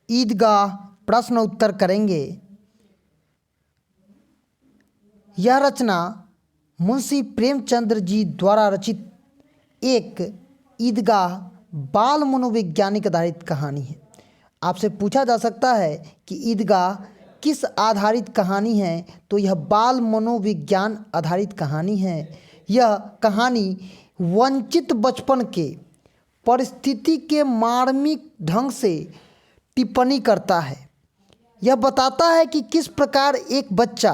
ईदगाह प्रश्न उत्तर करेंगे। यह रचना मुंशी प्रेमचंद्र जी द्वारा रचित एक ईदगाह बाल मनोवैज्ञानिक आधारित कहानी है। आपसे पूछा जा सकता है कि ईदगाह किस आधारित कहानी है, तो यह बाल मनोविज्ञान आधारित कहानी है। यह कहानी वंचित बचपन के परिस्थिति के मार्मिक ढंग से टिप्पणी करता है। यह बताता है कि किस प्रकार एक बच्चा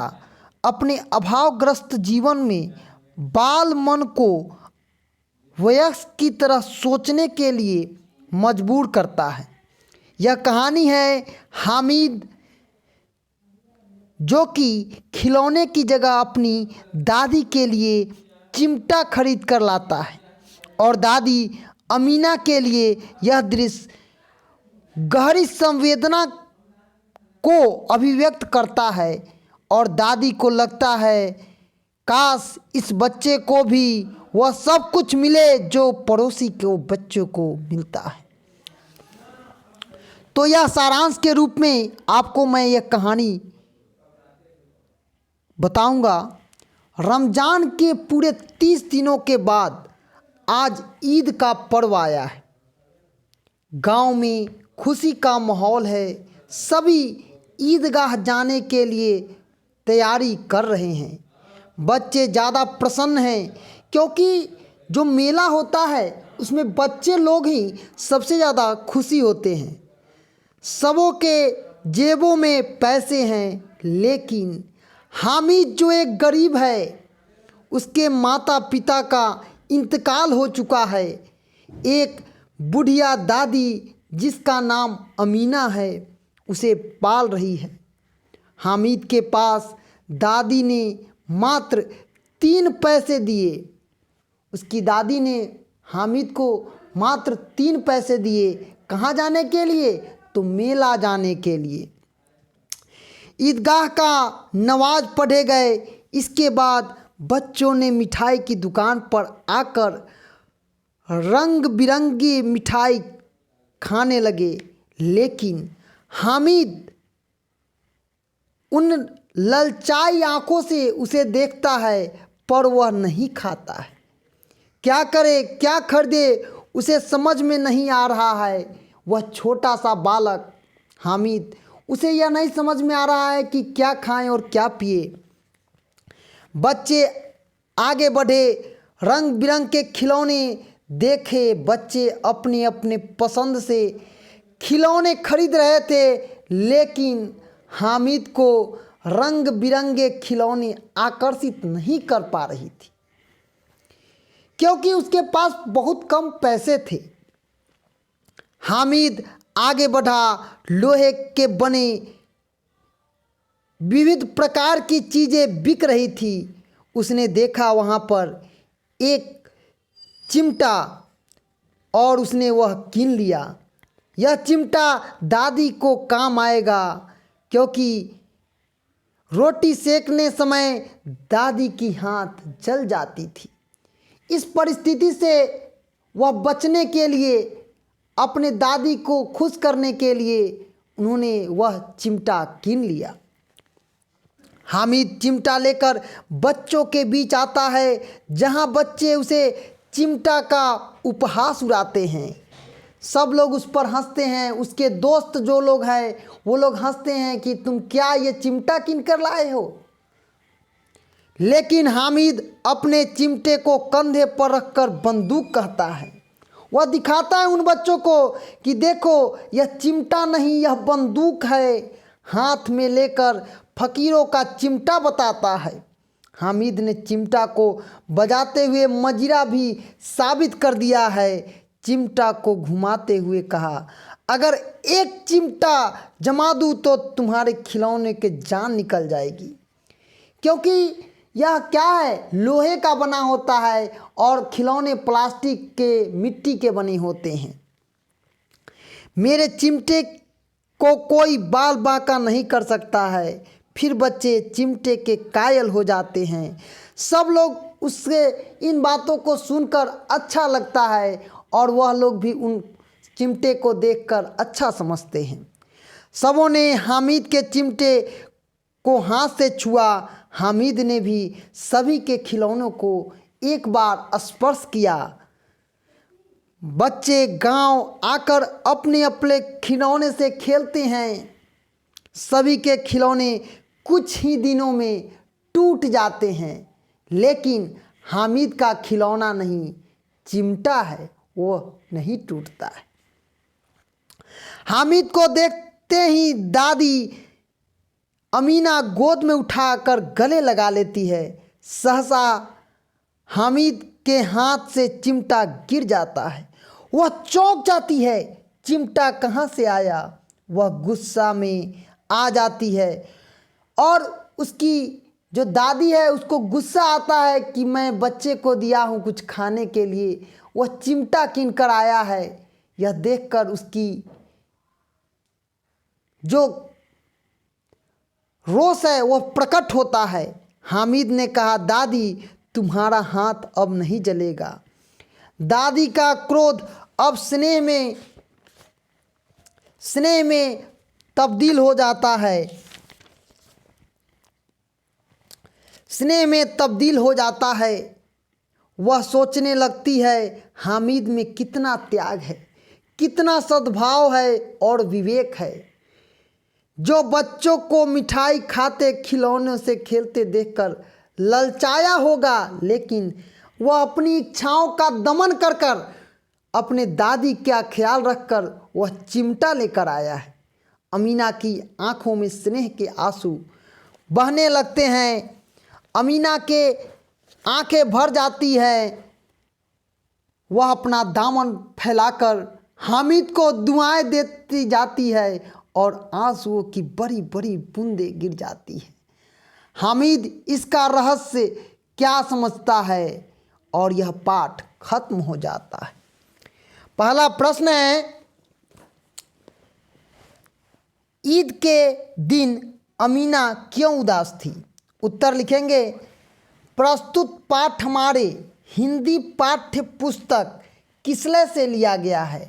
अपने अभावग्रस्त जीवन में बाल मन को वयस्क की तरह सोचने के लिए मजबूर करता है। यह कहानी है हामिद, जो कि खिलौने की जगह अपनी दादी के लिए चिमटा खरीद कर लाता है और दादी अमीना के लिए यह दृश्य गहरी संवेदना को अभिव्यक्त करता है और दादी को लगता है काश इस बच्चे को भी वह सब कुछ मिले जो पड़ोसी के बच्चों को मिलता है। तो यह सारांश के रूप में आपको मैं यह कहानी बताऊंगा। रमज़ान के पूरे 30 दिनों के बाद आज ईद का पर्व आया है। गांव में खुशी का माहौल है। सभी ईदगाह जाने के लिए तैयारी कर रहे हैं। बच्चे ज़्यादा प्रसन्न हैं क्योंकि जो मेला होता है उसमें बच्चे लोग ही सबसे ज़्यादा खुशी होते हैं। सबों के जेबों में पैसे हैं, लेकिन हामिद जो एक गरीब है, उसके माता पिता का इंतकाल हो चुका है। एक बुढ़िया दादी जिसका नाम अमीना है उसे पाल रही है। हामिद के पास दादी ने मात्र 3 पैसे दिए। उसकी दादी ने हामिद को मात्र 3 पैसे दिए। कहाँ जाने के लिए? तो मेला जाने के लिए। ईदगाह का नमाज पढ़े गए। इसके बाद बच्चों ने मिठाई की दुकान पर आकर रंग बिरंगी मिठाई खाने लगे, लेकिन हामिद उन ललचाई आंखों से उसे देखता है पर वह नहीं खाता है। क्या करे, क्या खरीदे, उसे समझ में नहीं आ रहा है। वह छोटा सा बालक हामिद, उसे यह नहीं समझ में आ रहा है कि क्या खाएं और क्या पिए। बच्चे आगे बढ़े, रंग बिरंग के खिलौने देखे। बच्चे अपने अपने पसंद से खिलौने खरीद रहे थे, लेकिन हामिद को रंग बिरंगे खिलौने आकर्षित नहीं कर पा रही थी क्योंकि उसके पास बहुत कम पैसे थे। हामिद आगे बढ़ा। लोहे के बने विविध प्रकार की चीज़ें बिक रही थी। उसने देखा वहाँ पर एक चिमटा और उसने वह कीन लिया। यह चिमटा दादी को काम आएगा क्योंकि रोटी सेकने समय दादी की हाथ जल जाती थी। इस परिस्थिति से वह बचने के लिए, अपने दादी को खुश करने के लिए उन्होंने वह चिमटा कीन लिया। हामिद चिमटा लेकर बच्चों के बीच आता है, जहां बच्चे उसे चिमटा का उपहास उड़ाते हैं। सब लोग उस पर हंसते हैं। उसके दोस्त जो लोग हैं वो लोग हंसते हैं कि तुम क्या ये चिमटा कीन कर लाए हो। लेकिन हामिद अपने चिमटे को कंधे पर रखकर बंदूक कहता है। वह दिखाता है उन बच्चों को कि देखो यह चिमटा नहीं, यह बंदूक है। हाथ में लेकर फकीरों का चिमटा बताता है। हामिद ने चिमटा को बजाते हुए मजीरा भी साबित कर दिया है। चिमटा को घुमाते हुए कहा, अगर एक चिमटा जमा दूँ तो तुम्हारे खिलौने के जान निकल जाएगी। क्योंकि यह क्या है, लोहे का बना होता है और खिलौने प्लास्टिक के, मिट्टी के बने होते हैं। मेरे चिमटे को कोई बाल बांका नहीं कर सकता है। फिर बच्चे चिमटे के कायल हो जाते हैं। सब लोग उससे इन बातों को सुनकर अच्छा लगता है और वह लोग भी उन चिमटे को देखकर अच्छा समझते हैं। सबों ने हामिद के चिमटे को हाथ से छुआ। हामिद ने भी सभी के खिलौनों को एक बार स्पर्श किया। बच्चे गांव आकर अपने अपने खिलौने से खेलते हैं। सभी के खिलौने कुछ ही दिनों में टूट जाते हैं, लेकिन हामिद का खिलौना नहीं, चिमटा है, वो नहीं टूटता है। हामिद को देखते ही दादी अमीना गोद में उठाकर गले लगा लेती है। सहसा हामिद के हाथ से चिमटा गिर जाता है। वह चौंक जाती है, चिमटा कहाँ से आया। वह गुस्सा में आ जाती है और उसकी जो दादी है उसको गुस्सा आता है कि मैं बच्चे को दिया हूँ कुछ खाने के लिए, वह चिमटा किन कर आया है। यह देखकर उसकी जो रोष है वह प्रकट होता है। हामिद ने कहा, दादी तुम्हारा हाथ अब नहीं जलेगा। दादी का क्रोध अब स्नेह में तब्दील हो जाता है। स्नेह में तब्दील हो जाता है। वह सोचने लगती है, हामिद में कितना त्याग है, कितना सद्भाव है और विवेक है, जो बच्चों को मिठाई खाते खिलौनों से खेलते देखकर ललचाया होगा, लेकिन वह अपनी इच्छाओं का दमन कर कर अपने दादी का ख्याल रखकर वह चिमटा लेकर आया है। अमीना की आंखों में स्नेह के आंसू बहने लगते हैं। अमीना के आंखें भर जाती है। वह अपना दामन फैलाकर हामिद को दुआएं देती जाती है और आंसुओं की बड़ी बड़ी बूंदें गिर जाती हैं। हामिद इसका रहस्य क्या समझता है और यह पाठ खत्म हो जाता है। पहला प्रश्न है, ईद के दिन अमीना क्यों उदास थी। उत्तर लिखेंगे, प्रस्तुत पाठ हमारे हिंदी पाठ्य पुस्तक किसले से लिया गया है।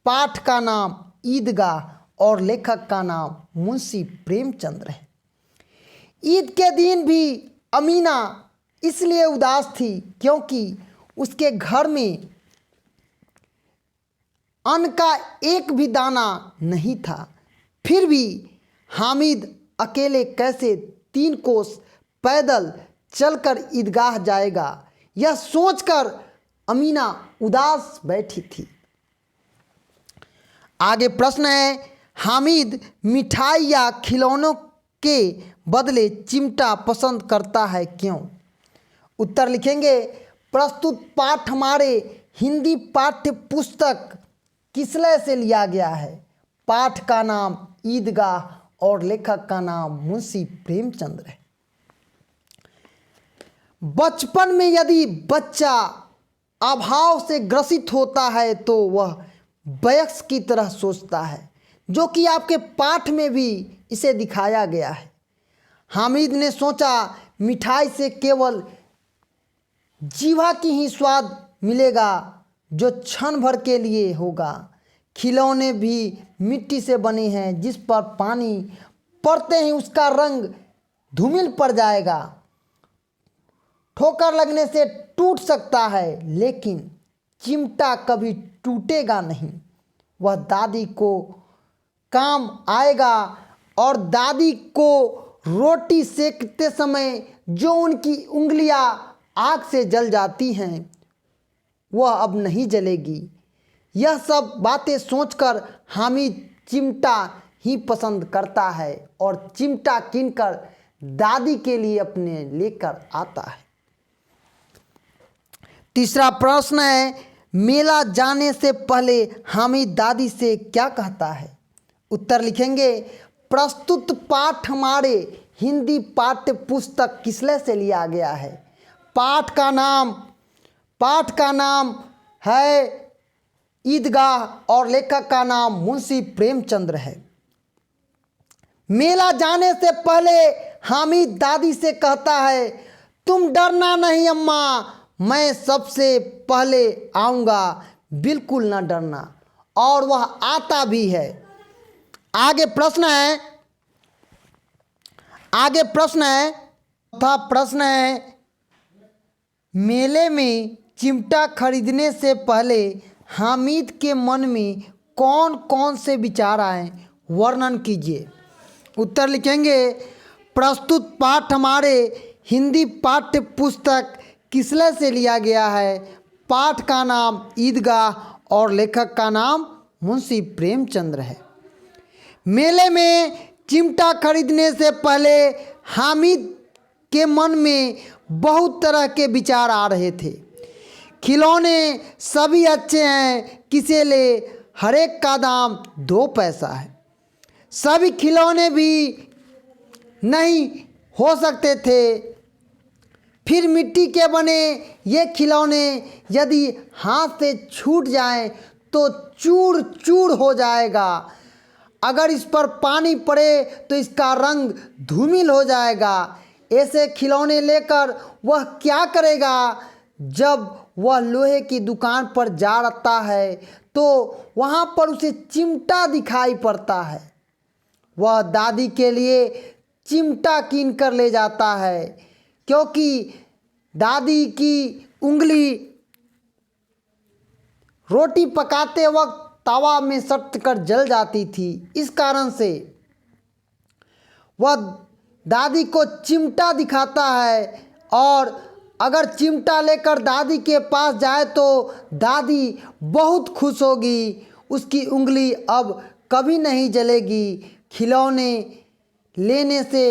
पाठ का नाम ईदगाह और लेखक का नाम मुंशी प्रेमचंद्र है। ईद के दिन भी अमीना इसलिए उदास थी क्योंकि उसके घर में अन्न का एक भी दाना नहीं था। फिर भी हामिद अकेले कैसे 3 कोस पैदल चलकर ईदगाह जाएगा, यह सोचकर अमीना उदास बैठी थी। आगे प्रश्न है, हामिद मिठाई या खिलौनों के बदले चिमटा पसंद करता है क्यों। उत्तर लिखेंगे, प्रस्तुत पाठ हमारे हिंदी पाठ्य पुस्तक किसले से लिया गया है। पाठ का नाम ईदगाह और लेखक का नाम मुंशी प्रेमचंद्र है। बचपन में यदि बच्चा अभाव से ग्रसित होता है तो वह वयस्क की तरह सोचता है, जो कि आपके पाठ में भी इसे दिखाया गया है। हामिद ने सोचा मिठाई से केवल जीवा की ही स्वाद मिलेगा जो क्षण भर के लिए होगा। खिलौने भी मिट्टी से बने हैं, जिस पर पानी पड़ते ही उसका रंग धूमिल पड़ जाएगा, ठोकर लगने से टूट सकता है, लेकिन चिमटा कभी टूटेगा नहीं। वह दादी को काम आएगा और दादी को रोटी सेकते समय जो उनकी उंगलियां आग से जल जाती हैं वह अब नहीं जलेगी। यह सब बातें सोचकर हामिद चिमटा ही पसंद करता है और चिमटा कीनकर दादी के लिए अपने लेकर आता है। तीसरा प्रश्न है, मेला जाने से पहले हामिद दादी से क्या कहता है। उत्तर लिखेंगे, प्रस्तुत पाठ हमारे हिंदी पाठ्य पुस्तक किसले से लिया गया है। पाठ का नाम है ईदगाह और लेखक का नाम मुंशी प्रेमचंद्र है। मेला जाने से पहले हामिद दादी से कहता है, तुम डरना नहीं अम्मा, मैं सबसे पहले आऊँगा, बिल्कुल ना डरना। और वह आता भी है। आगे प्रश्न है चौथा प्रश्न है, मेले में चिमटा खरीदने से पहले हामिद के मन में कौन कौन से विचार आए, वर्णन कीजिए। उत्तर लिखेंगे, प्रस्तुत पाठ हमारे हिंदी पाठ्य पुस्तक किसले से लिया गया है। पाठ का नाम ईदगाह और लेखक का नाम मुंशी प्रेमचंद्र है। मेले में चिमटा खरीदने से पहले हामिद के मन में बहुत तरह के विचार आ रहे थे। खिलौने सभी अच्छे हैं, किसे ले, हर एक का दाम 2 पैसा है। सभी खिलौने भी नहीं हो सकते थे। फिर मिट्टी के बने ये खिलौने यदि हाथ से छूट जाएं तो चूर चूर हो जाएगा। अगर इस पर पानी पड़े तो इसका रंग धूमिल हो जाएगा। ऐसे खिलौने लेकर वह क्या करेगा। जब वह लोहे की दुकान पर जाता है तो वहाँ पर उसे चिमटा दिखाई पड़ता है। वह दादी के लिए चिमटा कीन कर ले जाता है, क्योंकि दादी की उंगली रोटी पकाते वक्त तवा में सट कर जल जाती थी। इस कारण से वह दादी को चिमटा दिखाता है, और अगर चिमटा लेकर दादी के पास जाए तो दादी बहुत खुश होगी। उसकी उंगली अब कभी नहीं जलेगी। खिलौने लेने से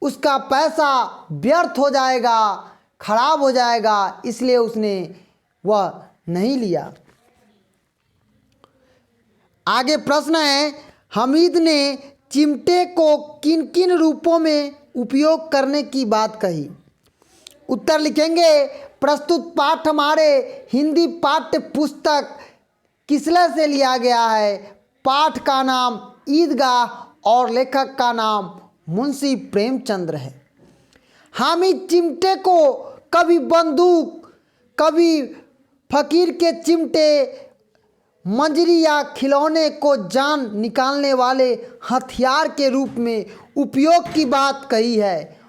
उसका पैसा व्यर्थ हो जाएगा, खराब हो जाएगा, इसलिए उसने वह नहीं लिया। आगे प्रश्न है, हामिद ने चिमटे को किन किन रूपों में उपयोग करने की बात कही। उत्तर लिखेंगे, प्रस्तुत पाठ हमारे हिंदी पाठ्य पुस्तक किसले से लिया गया है। पाठ का नाम ईदगाह और लेखक का नाम मुंशी प्रेमचंद्र है। हामिद चिमटे को कभी बंदूक, कभी फकीर के चिमटे, मंजरी या खिलौने को जान निकालने वाले हथियार के रूप में उपयोग की बात कही है।